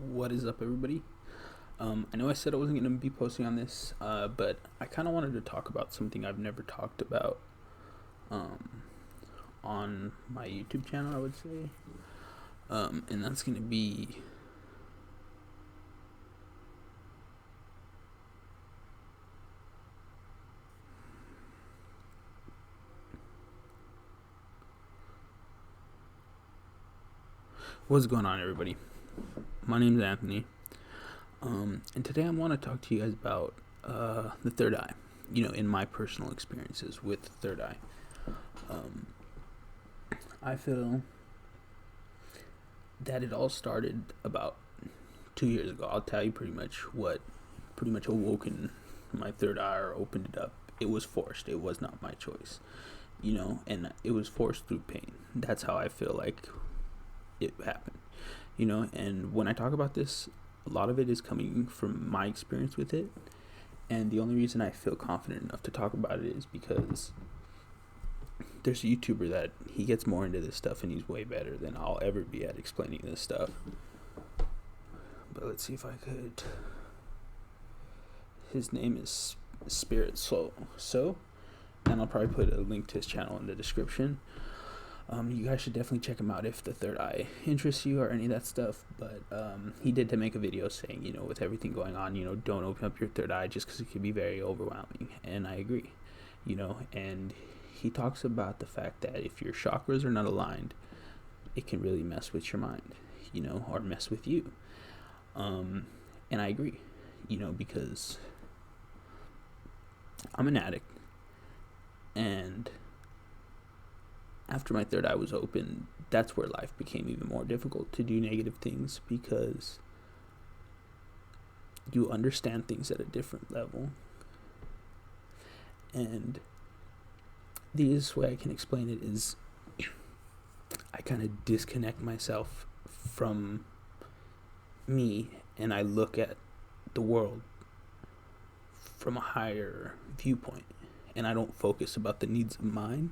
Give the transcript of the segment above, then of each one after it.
What is up, everybody? I know I said I wasn't going to be posting on this, but I kind of wanted to talk about something I've never talked about um, on my YouTube channel, I would say. And that's going to be what's going on, everybody. My name's Anthony, and today I want to talk to you guys about the third eye. In my personal experiences with the third eye. I feel that it all started about 2 years ago. I'll tell you pretty much what awoken my third eye or opened it up. It was forced. It was not my choice, and it was forced through pain. That's how I feel like it happened, and when I talk about this, a lot of it is coming from my experience with it. And the only reason I feel confident enough to talk about it is because there's a YouTuber that he gets more into this stuff and he's way better than I'll ever be at explaining this stuff. But let's see if I could. His name is Spirit Soul. And I'll probably put a link to his channel in the description. You guys should definitely check him out if the third eye interests you or any of that stuff. But he did to make a video saying, with everything going on, don't open up your third eye just because it can be very overwhelming. And I agree, and he talks about the fact that if your chakras are not aligned, it can really mess with your mind, or mess with you. And I agree, because I'm an addict, and after my third eye was open, that's where life became even more difficult to do negative things, because you understand things at a different level. And the easiest way I can explain it is I kind of disconnect myself from me and I look at the world from a higher viewpoint, and I don't focus about the needs of mine,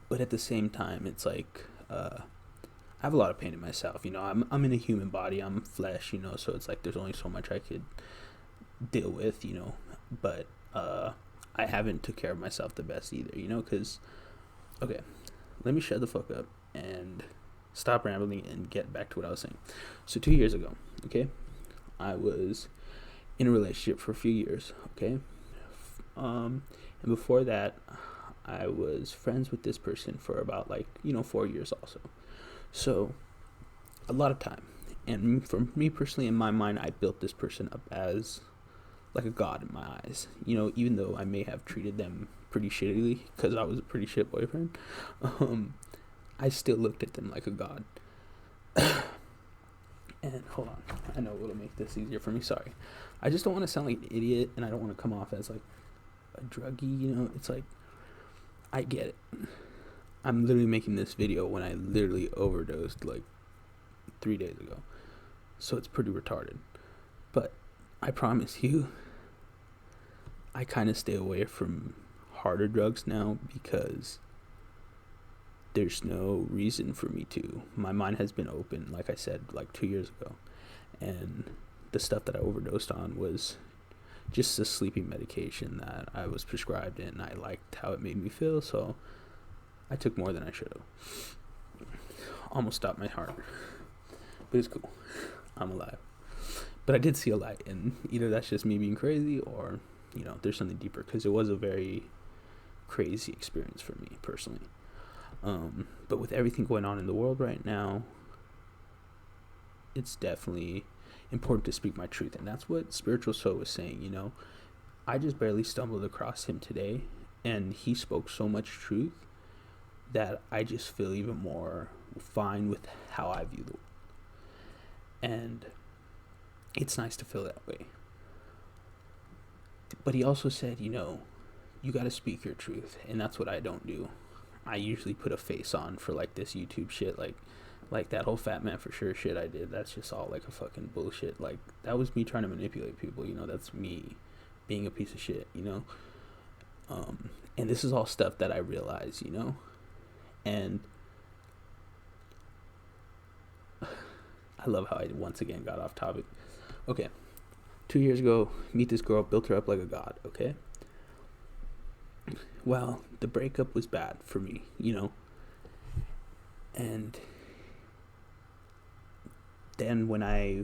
But at the same time, it's like I have a lot of pain in myself. I'm in a human body. I'm flesh. So it's like there's only so much I could deal with. But I haven't took care of myself the best either. Because okay, let me shut the fuck up and stop rambling and get back to what I was saying. So 2 years ago, okay, I was in a relationship for a few years. Okay, and before that, I was friends with this person for about 4 years also. So a lot of time. And for me personally, in my mind, I built this person up as like a god in my eyes. Even though I may have treated them pretty shittily because I was a pretty shit boyfriend, I still looked at them like a god. And hold on, I know what'll make this easier for me. Sorry, I just don't want to sound like an idiot, and I don't want to come off as like a druggie. It's like, I get it. I'm literally making this video when I literally overdosed 3 days ago. So it's pretty retarded. But I promise you, I kind of stay away from harder drugs now because there's no reason for me to. My mind has been open, like I said, 2 years ago. And the stuff that I overdosed on was just a sleeping medication that I was prescribed, and I liked how it made me feel, so I took more than I should have. Almost stopped my heart. But it's cool. I'm alive. But I did see a light, and either that's just me being crazy or, there's something deeper, because it was a very crazy experience for me personally. But with everything going on in the world right now, it's definitely important to speak my truth, and that's what Spiritual Soul was saying. I just barely stumbled across him today, and he spoke so much truth that I just feel even more fine with how I view the world. And it's nice to feel that way. But he also said, you got to speak your truth, and that's what I don't do. I usually put a face on for this YouTube shit, like that whole Fat Man for Sure shit I did. That's just all a fucking bullshit. That was me trying to manipulate people. That's me being a piece of shit. And this is all stuff that I realize. And love how I once again got off topic. Okay, 2 years ago, meet this girl, built her up like a god. Okay, well, the breakup was bad for me, and then when I,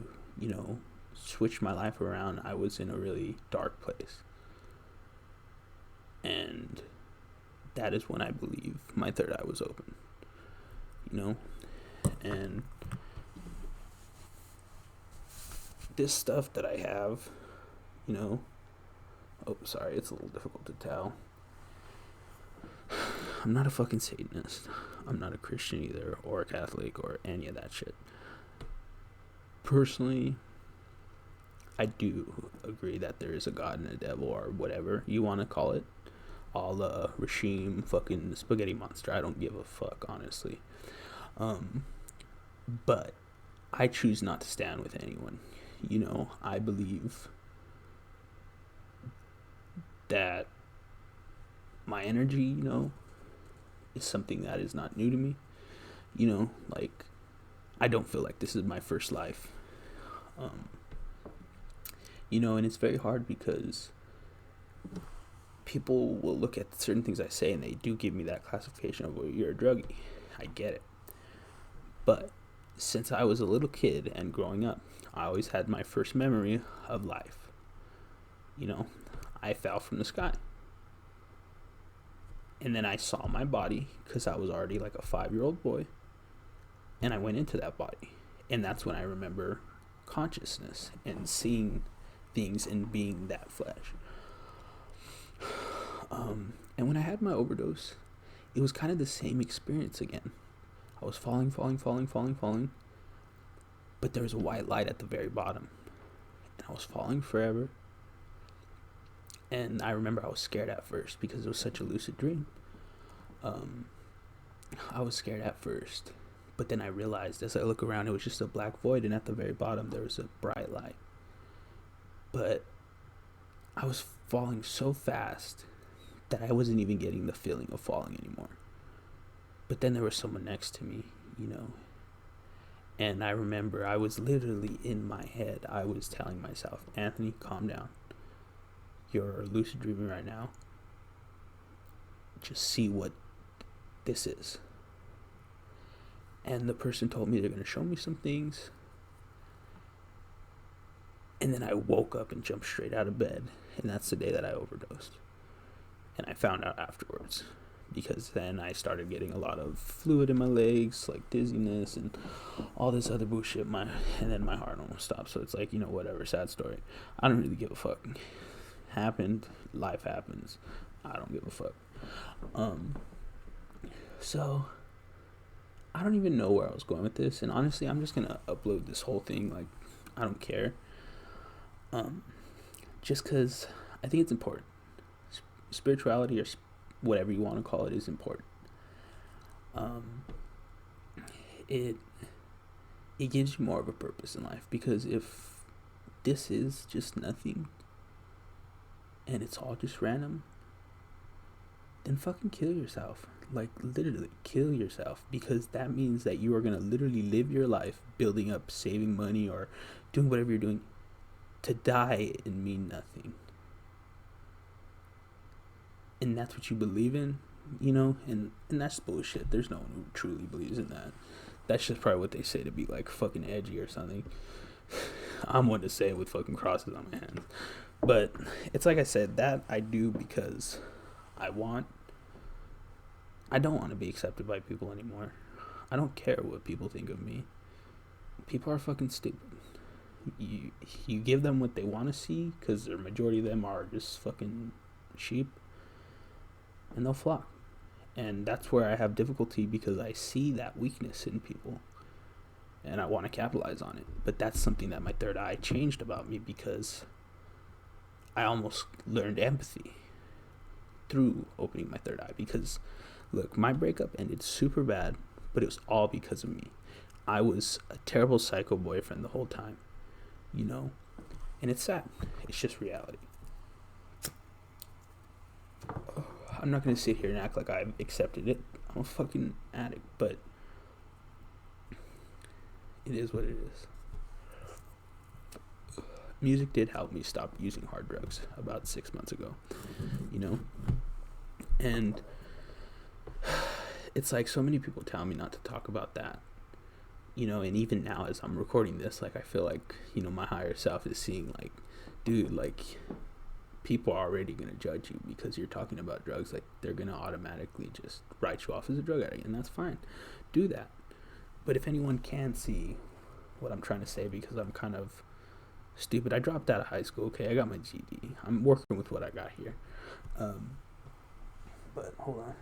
switched my life around, I was in a really dark place. And that is when I believe my third eye was open, and this stuff that I have, oh, sorry, it's a little difficult to tell. I'm not a fucking Satanist. I'm not a Christian either, or a Catholic, or any of that shit. Personally, I do agree that there is a God and a devil, or whatever you want to call it. All regime, fucking spaghetti monster. I don't give a fuck, honestly. But I choose not to stand with anyone. I believe that my energy, is something that is not new to me. Like, I don't feel like this is my first life. And it's very hard because people will look at certain things I say and they do give me that classification of, well, you're a druggie. I get it. But since I was a little kid and growing up, I always had my first memory of life. I fell from the sky. And then I saw my body because I was already like a 5-year-old boy. And I went into that body. And that's when I remember consciousness and seeing things and being that flesh. And when I had my overdose, it was kind of the same experience again. I was falling. But there was a white light at the very bottom. And I was falling forever. And I remember I was scared at first because it was such a lucid dream. I was scared at first. But then I realized as I look around, it was just a black void. And at the very bottom, there was a bright light. But I was falling so fast that I wasn't even getting the feeling of falling anymore. But then there was someone next to me, And I remember I was literally in my head. I was telling myself, Anthony, calm down. You're lucid dreaming right now. Just see what this is. And the person told me they're going to show me some things. And then I woke up and jumped straight out of bed. And that's the day that I overdosed. And I found out afterwards. Because then I started getting a lot of fluid in my legs, like dizziness and all this other bullshit. And then my heart almost stopped. So it's like, whatever, sad story. I don't really give a fuck. Happened. Life happens. I don't give a fuck. So I don't even know where I was going with this. And honestly, I'm just going to upload this whole thing. Like, I don't care. Just because I think it's important. Spirituality, or whatever you want to call it, is important. It gives you more of a purpose in life, because if this is just nothing and it's all just random, then fucking kill yourself. Like, literally kill yourself, because that means that you are going to literally live your life building up, saving money, or doing whatever you're doing, to die and mean nothing. And that's what you believe in, and that's bullshit. There's no one who truly believes in that. That's just probably what they say to be like fucking edgy or something. I'm one to say it with fucking crosses on my hands. But it's like I said, that I do because I don't want to be accepted by people anymore. I don't care what people think of me. People are fucking stupid. You give them what they want to see, because the majority of them are just fucking sheep, and they'll flock. And that's where I have difficulty, because I see that weakness in people and I want to capitalize on it. But that's something that my third eye changed about me, because I almost learned empathy through opening my third eye. Because look, my breakup ended super bad, but it was all because of me. I was a terrible psycho boyfriend the whole time, and it's sad. It's just reality. I'm not going to sit here and act like I've accepted it. I'm a fucking addict, but it is what it is. Music did help me stop using hard drugs about 6 months ago, you know? And it's like so many people tell me not to talk about that, you know, and even now as I'm recording this, like I feel like, you know, my higher self is seeing like, dude, like people are already going to judge you because you're talking about drugs. Like they're going to automatically just write you off as a drug addict, and that's fine. Do that. But if anyone can see what I'm trying to say, because I'm kind of stupid. I dropped out of high school. Okay, I got my GED. I'm working with what I got here. But hold on.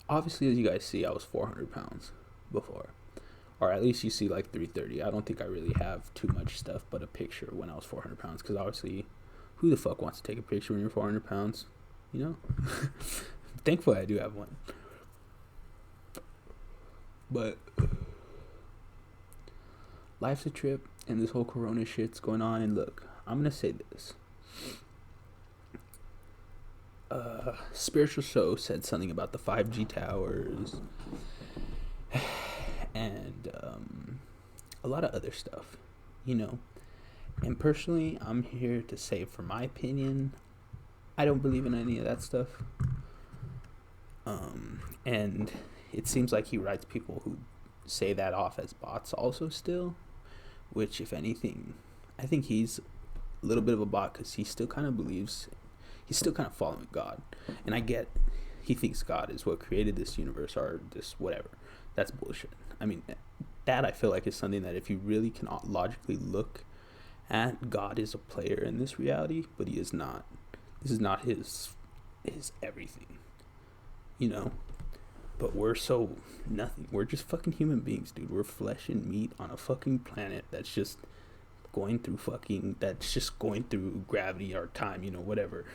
Obviously, as you guys see, I was 400 pounds before. Or at least you see like 330. I don't think I really have too much stuff but a picture when I was 400 pounds. Because obviously, who the fuck wants to take a picture when you're 400 pounds? You know? Thankfully, I do have one. But life's a trip, and this whole corona shit's going on. And look, I'm going to say this. Spiritual Show said something about the 5G towers and a lot of other stuff, you know. And personally, I'm here to say, for my opinion, I don't believe in any of that stuff. And it seems like he writes people who say that off as bots also still, which, if anything, I think he's a little bit of a bot because he still kind of believes, he's still kind of following God. And I get he thinks God is what created this universe or this whatever. That's bullshit. I mean, that I feel like is something that if you really can logically look at, God is a player in this reality, but he is not. This is not his everything, you know. But we're so nothing. We're just fucking human beings, dude. We're flesh and meat on a fucking planet that's just going through gravity or time, you know, whatever.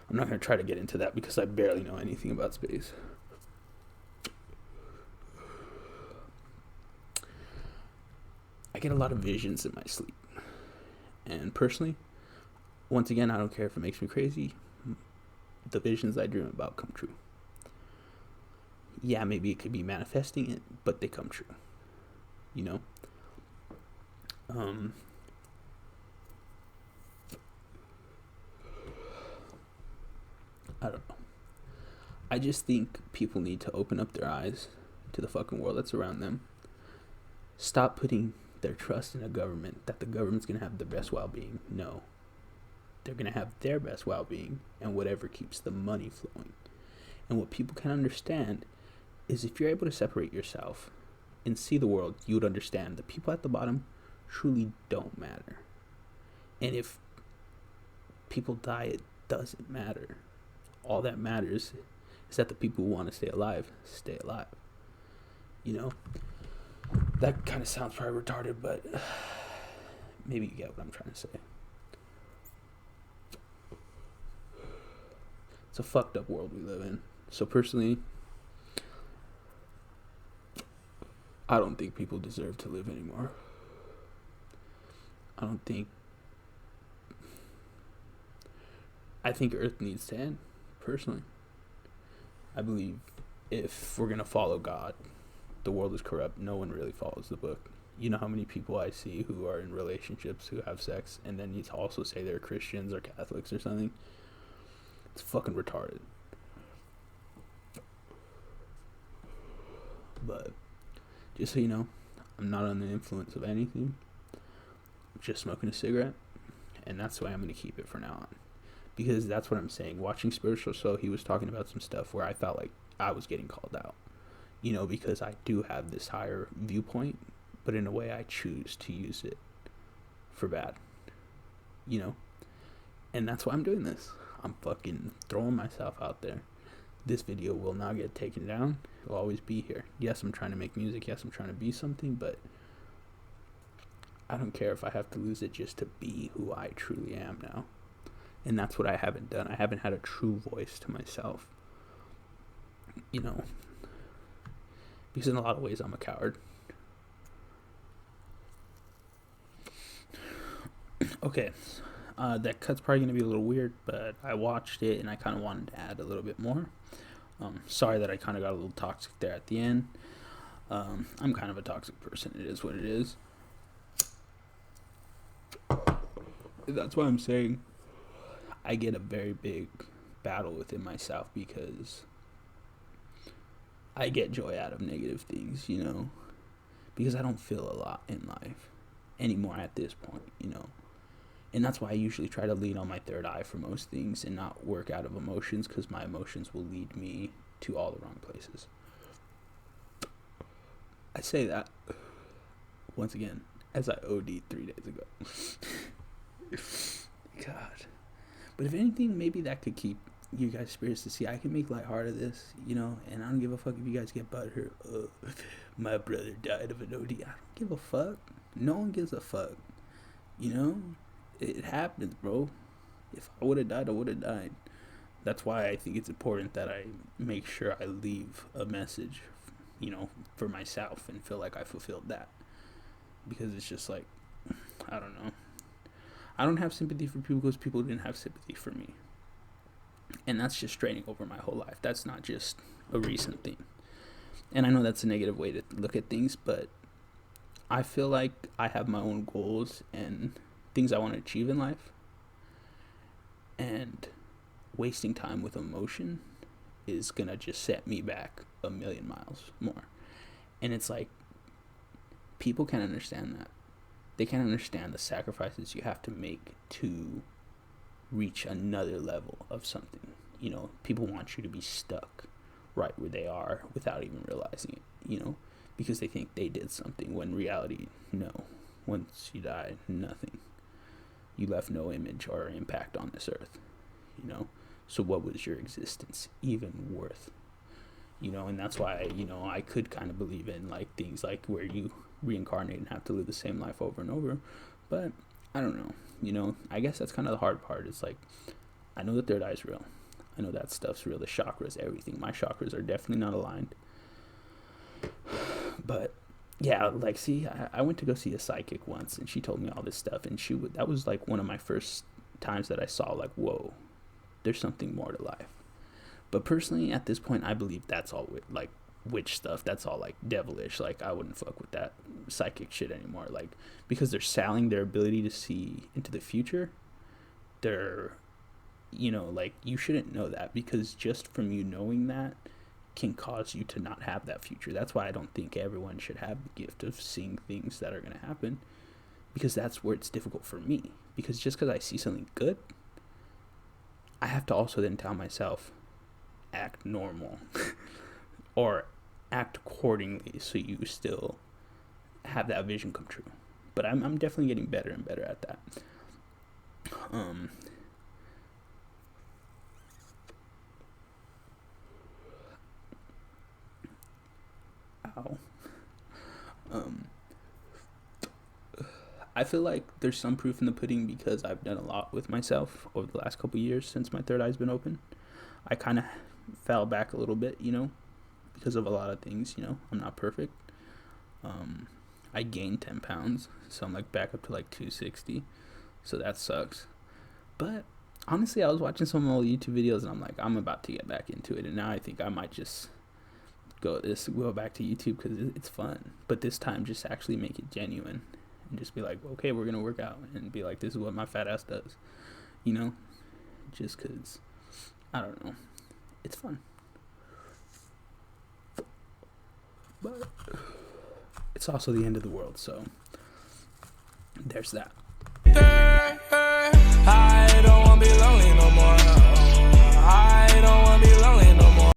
I'm not going to try to get into that because I barely know anything about space. I get a lot of visions in my sleep. And personally, once again, I don't care if it makes me crazy. The visions I dream about come true. Yeah, maybe it could be manifesting it, but they come true. You know? I don't know. I just think people need to open up their eyes to the fucking world that's around them. Stop putting their trust in a government that the government's going to have the best well-being. No. They're going to have their best well-being and whatever keeps the money flowing. And what people can understand is if you're able to separate yourself and see the world, you would understand the people at the bottom truly don't matter. And if people die, it doesn't matter. All that matters is that the people who want to stay alive, stay alive. You know? That kind of sounds probably retarded, but maybe you get what I'm trying to say. It's a fucked up world we live in. So personally, I don't think people deserve to live anymore. I think Earth needs to end, personally. I believe if we're going to follow God, the world is corrupt. No one really follows the book. You know how many people I see who are in relationships who have sex and then you also say they're Christians or Catholics or something? It's fucking retarded. But just so you know, I'm not under the influence of anything. I'm just smoking a cigarette, and that's the way I'm going to keep it for now on. Because that's what I'm saying. Watching Spiritual Show, he was talking about some stuff where I felt like I was getting called out. You know, because I do have this higher viewpoint, but in a way I choose to use it for bad. You know? And that's why I'm doing this. I'm fucking throwing myself out there. This video will not get taken down. It'll always be here. Yes, I'm trying to make music. Yes, I'm trying to be something, but I don't care if I have to lose it just to be who I truly am now. And that's what I haven't done. I haven't had a true voice to myself. You know? Because in a lot of ways, I'm a coward. Okay. That cut's probably gonna be a little weird, but I watched it and I kind of wanted to add a little bit more. Sorry that I kind of got a little toxic there at the end. I'm kind of a toxic person. It is what it is. That's why I'm saying I get a very big battle within myself, because I get joy out of negative things, you know, because I don't feel a lot in life anymore at this point, you know. And that's why I usually try to lean on my third eye for most things and not work out of emotions, because my emotions will lead me to all the wrong places. I say that once again as I OD'd 3 days ago. God. But if anything, maybe that could keep you guys' spirits to see I can make lighthearted of this, you know, and I don't give a fuck if you guys get butthurt. My brother died of an OD. I don't give a fuck. No one gives a fuck. You know? It happens, bro. If I would have died, I would have died. That's why I think it's important that I make sure I leave a message, you know, for myself and feel like I fulfilled that. Because it's just like, I don't know. I don't have sympathy for people because people didn't have sympathy for me. And that's just straining over my whole life. That's not just a recent thing. And I know that's a negative way to look at things, but I feel like I have my own goals and things I want to achieve in life. And wasting time with emotion is going to just set me back a million miles more. And it's like, people can't understand that. They can't understand the sacrifices you have to make to reach another level of something. You know, people want you to be stuck right where they are without even realizing it, you know, because they think they did something, when in reality, no. Once you die, nothing. You left no image or impact on this earth, you know. So what was your existence even worth? You know, and that's why, you know, I could kind of believe in like things like where you reincarnate and have to live the same life over and over, but I don't know, you know. I guess that's kind of the hard part. It's like, I know the third eye is real. I know that stuff's real. The chakras, everything. My chakras are definitely not aligned. But yeah, like, see, I went to go see a psychic once, and she told me all this stuff, and that was like one of my first times that I saw like, whoa, there's something more to life. But personally, at this point, I believe that's all like witch stuff. That's all like devilish. Like, I wouldn't fuck with that psychic shit anymore. Like, because they're selling their ability to see into the future. They're, you know, like, you shouldn't know that, because just from you knowing that can cause you to not have that future. That's why I don't think everyone should have the gift of seeing things that are going to happen, because that's where it's difficult for me. Because just because I see something good, I have to also then tell myself, act normal or act accordingly, so you still have that vision come true. But I'm definitely getting better and better at that. I feel like there's some proof in the pudding, because I've done a lot with myself over the last couple years since my third eye's been open. I kind of fell back a little bit, you know, because of a lot of things, you know. I'm not perfect. I gained 10 pounds, so I'm like back up to like 260, so that sucks. But honestly, I was watching some old YouTube videos, and I'm like, I'm about to get back into it, and now I think I might just go back to YouTube, because it's fun, but this time just actually make it genuine, and just be like, okay, we're gonna work out, and be like, this is what my fat ass does, you know, just because, I don't know, it's fun. But it's also the end of the world, so there's that.